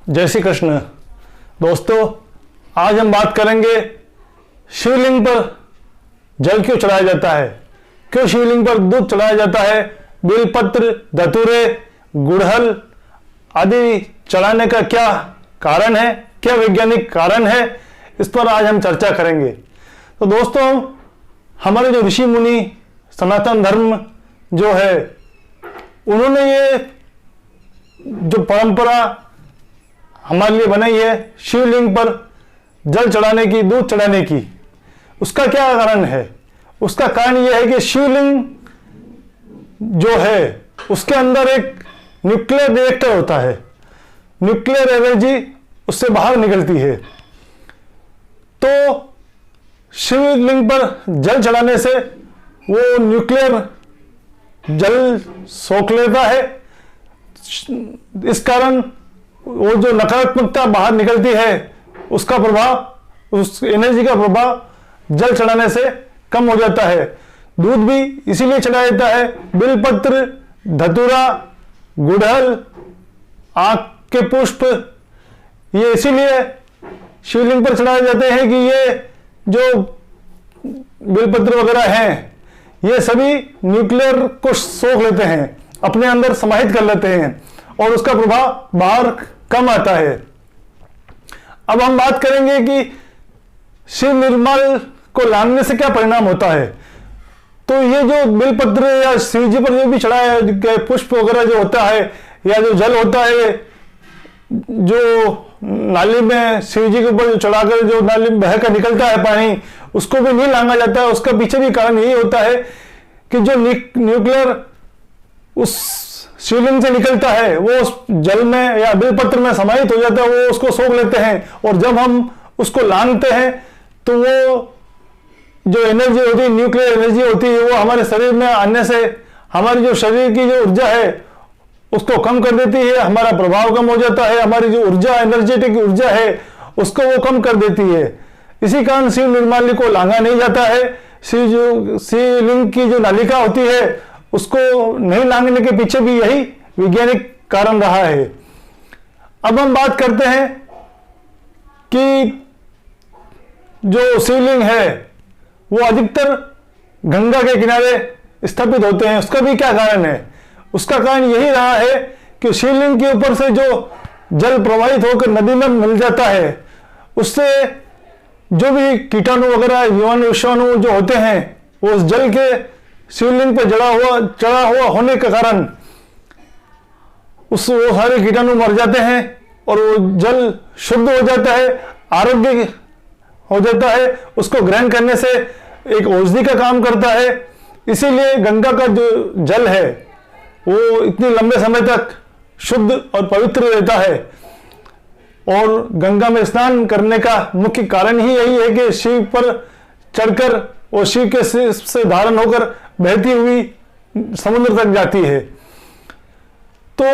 जय श्री कृष्ण। दोस्तों, आज हम बात करेंगे शिवलिंग पर जल क्यों चढ़ाया जाता है, क्यों शिवलिंग पर दूध चढ़ाया जाता है, बेलपत्र, धतूरे, गुड़हल आदि चढ़ाने का क्या कारण है, क्या वैज्ञानिक कारण है, इस पर आज हम चर्चा करेंगे। तो दोस्तों, हमारे जो ऋषि मुनि सनातन धर्म जो है, उन्होंने ये जो परंपरा हमारे लिए बनाई है शिवलिंग पर जल चढ़ाने की, दूध चढ़ाने की, उसका क्या कारण है? उसका कारण यह है कि शिवलिंग जो है उसके अंदर एक न्यूक्लियर रिएक्टर होता है, न्यूक्लियर एनर्जी उससे बाहर निकलती है। तो शिवलिंग पर जल चढ़ाने से वो न्यूक्लियर जल सोख लेता है। इस कारण वो जो नकारात्मकता बाहर निकलती है, उसका प्रभाव, उस एनर्जी का प्रभाव जल चढ़ाने से कम हो जाता है। दूध भी इसीलिए चढ़ाया जाता है। बिलपत्र, धतूरा, गुड़हल, आंख के पुष्प, ये इसीलिए शिवलिंग पर चढ़ाए जाते हैं कि ये जो बिलपत्र वगैरह हैं, ये सभी न्यूक्लियर को सोख लेते हैं, अपने अंदर समाहित कर लेते हैं और उसका प्रभाव बाहर कम आता है। अब हम बात करेंगे कि शिव निर्मल को लांघने से क्या परिणाम होता है। तो ये जो बिलपत्र या शिव जी पर जो भी चढ़ाया गया पुष्प वगैरह जो होता है, या जो जल होता है, जो नाली में शिव जी के ऊपर चढ़ाकर जो नाली में बह कर निकलता है पानी, उसको भी नहीं लांघा जाता है। उसका पीछे भी कारण यही होता है कि जो न्यूक्लियर उस शिवलिंग से निकलता है वो उस जल में या बिलपत्र में समाहित हो जाता है, वो उसको सोख लेते हैं। और जब हम उसको लांघते हैं तो वो जो एनर्जी होती है, न्यूक्लियर एनर्जी होती है, वो हमारे शरीर में आने से हमारी जो शरीर की जो ऊर्जा है उसको कम कर देती है, हमारा प्रभाव कम हो जाता है, हमारी जो ऊर्जा, एनर्जेटिक ऊर्जा है, उसको वो कम कर देती है। इसी कारण शिव निर्माल्य को लांघा नहीं जाता है। शिवलिंग की जो नालिका होती है उसको नहीं लांघने के पीछे भी यही वैज्ञानिक कारण रहा है। अब हम बात करते हैं कि जो शिवलिंग है वो अधिकतर गंगा के किनारे स्थापित होते हैं। उसका भी क्या कारण है? उसका कारण यही रहा है कि शिवलिंग के ऊपर से जो जल प्रवाहित होकर नदी में मिल जाता है, उससे जो भी कीटाणु वगैरह, जीवाणु, विषाणु जो होते हैं, वो उस जल के शिवलिंग पर चढ़ा हुआ होने के कारण वो सारे कीटाणु मर जाते हैं और वो जल शुद्ध हो जाता है, आरोग्य हो जाता है। उसको ग्रहण करने से एक औषधि का काम करता है। इसीलिए गंगा का जो जल है वो इतने लंबे समय तक शुद्ध और पवित्र रहता है। और गंगा में स्नान करने का मुख्य कारण ही यही है कि शिव पर चढ़कर और शिव के से धारण होकर बहती हुई समुद्र तक जाती है। तो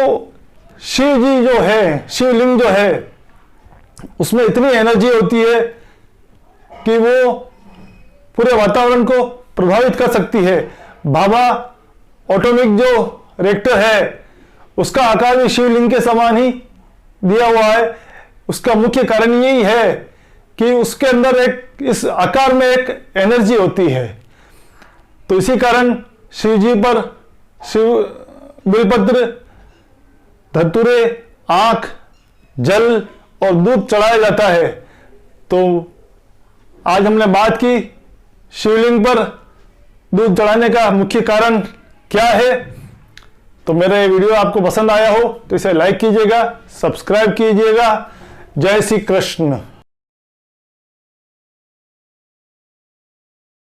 शिव जी जो है, शिवलिंग जो है, उसमें इतनी एनर्जी होती है कि वो पूरे वातावरण को प्रभावित कर सकती है। भाभा एटॉमिक जो रिएक्टर है, उसका आकार भी शिवलिंग के समान ही दिया हुआ है। उसका मुख्य कारण यही है कि उसके अंदर एक इस आकार में एक एनर्जी होती है। तो इसी कारण शिव जी पर बिलपत्र, धतूरे, आंख, जल और दूध चढ़ाया जाता है। तो आज हमने बात की शिवलिंग पर दूध चढ़ाने का मुख्य कारण क्या है। तो मेरा ये वीडियो आपको पसंद आया हो तो इसे लाइक कीजिएगा, सब्सक्राइब कीजिएगा। जय श्री कृष्ण।